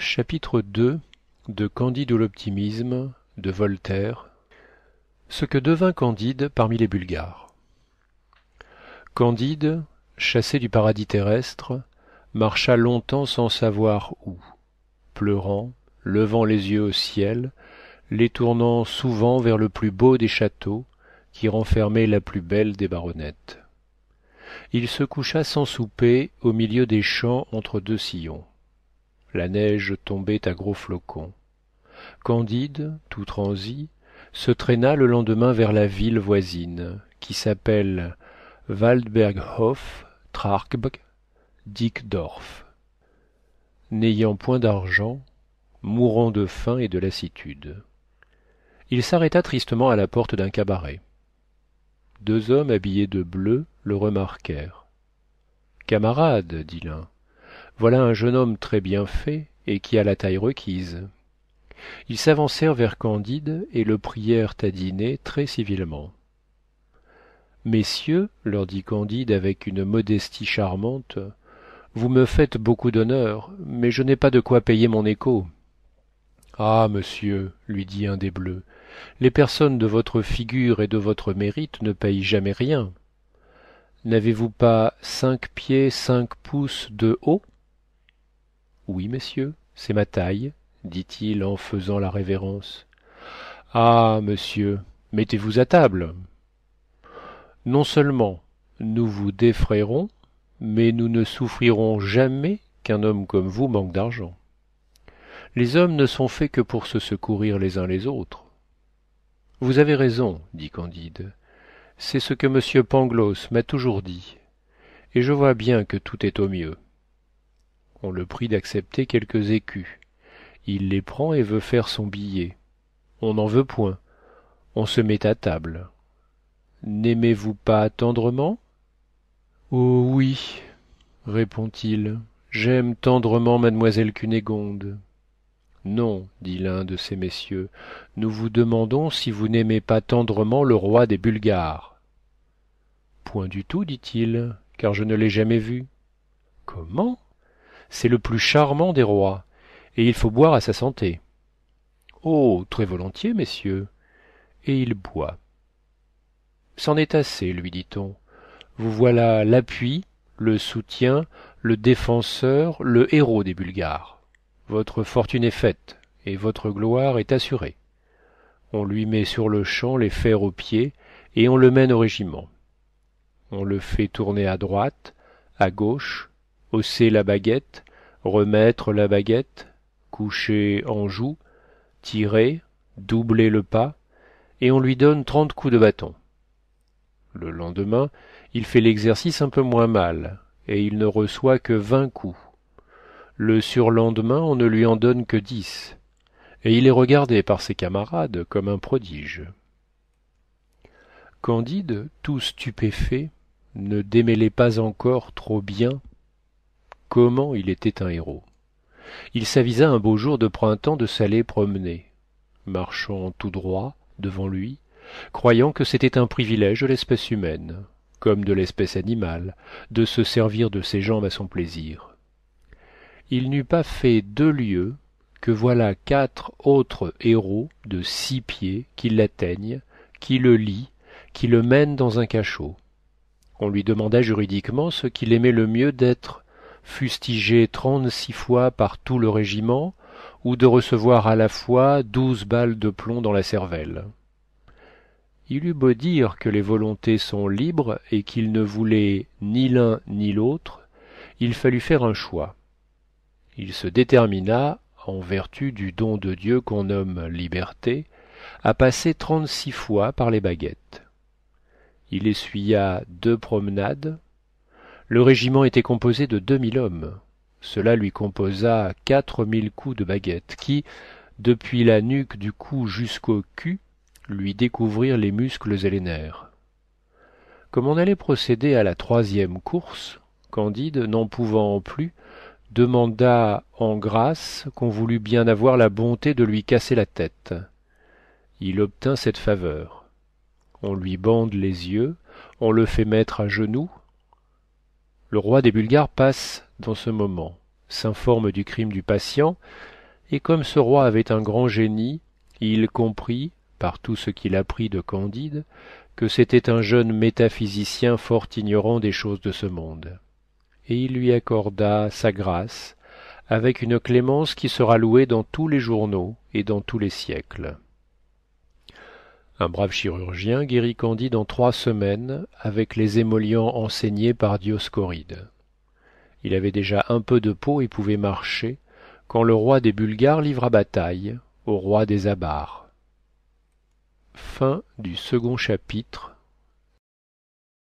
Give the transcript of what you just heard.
Chapitre II de Candide ou l'optimisme de Voltaire. Ce que devint Candide parmi les Bulgares. Candide, chassé du paradis terrestre, marcha longtemps sans savoir où, pleurant, levant les yeux au ciel, les tournant souvent vers le plus beau des châteaux, qui renfermait la plus belle des baronnettes. Il se coucha sans souper au milieu des champs entre deux sillons. La neige tombait à gros flocons. Candide, tout transi, se traîna le lendemain vers la ville voisine, qui s'appelle Waldberghof Trarbk Dickdorf. N'ayant point d'argent, mourant de faim et de lassitude, il s'arrêta tristement à la porte d'un cabaret. Deux hommes habillés de bleu le remarquèrent. « Camarade, dit l'un, voilà un jeune homme très bien fait et qui a la taille requise. » Ils s'avancèrent vers Candide et le prièrent à dîner très civilement. « Messieurs, leur dit Candide avec une modestie charmante, vous me faites beaucoup d'honneur, mais je n'ai pas de quoi payer mon écot. »« Ah, monsieur, lui dit un des bleus, les personnes de votre figure et de votre mérite ne payent jamais rien. N'avez-vous pas 5 pieds 5 pouces de haut ? » Oui, messieurs, c'est ma taille, dit-il en faisant la révérence. Ah, monsieur, mettez-vous à table. Non seulement nous vous défrayerons, mais nous ne souffrirons jamais qu'un homme comme vous manque d'argent. Les hommes ne sont faits que pour se secourir les uns les autres. Vous avez raison, dit Candide. C'est ce que monsieur Pangloss m'a toujours dit, et je vois bien que tout est au mieux. On le prie d'accepter quelques écus. Il les prend et veut faire son billet. On n'en veut point. On se met à table. N'aimez-vous pas tendrement ? Oh oui, répond-il, j'aime tendrement mademoiselle Cunégonde. Non, dit l'un de ces messieurs, nous vous demandons si vous n'aimez pas tendrement le roi des Bulgares. Point du tout, dit-il, car je ne l'ai jamais vu. Comment ? C'est le plus charmant des rois, et il faut boire à sa santé. Oh, très volontiers, messieurs. Et il boit. C'en est assez, lui dit-on. Vous voilà l'appui, le soutien, le défenseur, le héros des Bulgares. Votre fortune est faite, et votre gloire est assurée. On lui met sur le champ les fers aux pieds, et on le mène au régiment. On le fait tourner à droite, à gauche, hausser la baguette, remettre la baguette, coucher en joue, tirer, doubler le pas, et on lui donne 30 coups de bâton. Le lendemain, il fait l'exercice un peu moins mal, et il ne reçoit que 20 coups. Le surlendemain, on ne lui en donne que 10, et il est regardé par ses camarades comme un prodige. Candide, tout stupéfait, ne démêlait pas encore trop bien comment il était un héros. Il s'avisa un beau jour de printemps de s'aller promener, marchant tout droit devant lui, croyant que c'était un privilège de l'espèce humaine, comme de l'espèce animale, de se servir de ses jambes à son plaisir. Il n'eut pas fait 2 lieues que voilà 4 autres héros de 6 pieds qui l'atteignent, qui le lient, qui le mènent dans un cachot. On lui demanda juridiquement ce qu'il aimait le mieux d'être fustigé 36 fois par tout le régiment, ou de recevoir à la fois 12 balles de plomb dans la cervelle. Il eut beau dire que les volontés sont libres et qu'il ne voulait ni l'un ni l'autre, il fallut faire un choix. Il se détermina, en vertu du don de Dieu qu'on nomme liberté, à passer 36 fois par les baguettes. Il essuya 2 promenades. Le régiment était composé de 2000 hommes. Cela lui composa 4000 coups de baguette qui, depuis la nuque du cou jusqu'au cul, lui découvrirent les muscles et les nerfs. Comme on allait procéder à la 3e course, Candide, n'en pouvant plus, demanda en grâce qu'on voulût bien avoir la bonté de lui casser la tête. Il obtint cette faveur. On lui bande les yeux, on le fait mettre à genoux. Le roi des Bulgares passe dans ce moment. s'informe du crime du patient, et comme ce roi avait un grand génie, il comprit, par tout ce qu'il apprit de Candide, que c'était un jeune métaphysicien fort ignorant des choses de ce monde, et il lui accorda sa grâce avec une clémence qui sera louée dans tous les journaux et dans tous les siècles. Un brave chirurgien guérit Candide en 3 semaines avec les émollients enseignés par Dioscoride. Il avait déjà un peu de peau et pouvait marcher, quand le roi des Bulgares livra bataille au roi des Abares. Fin du second chapitre.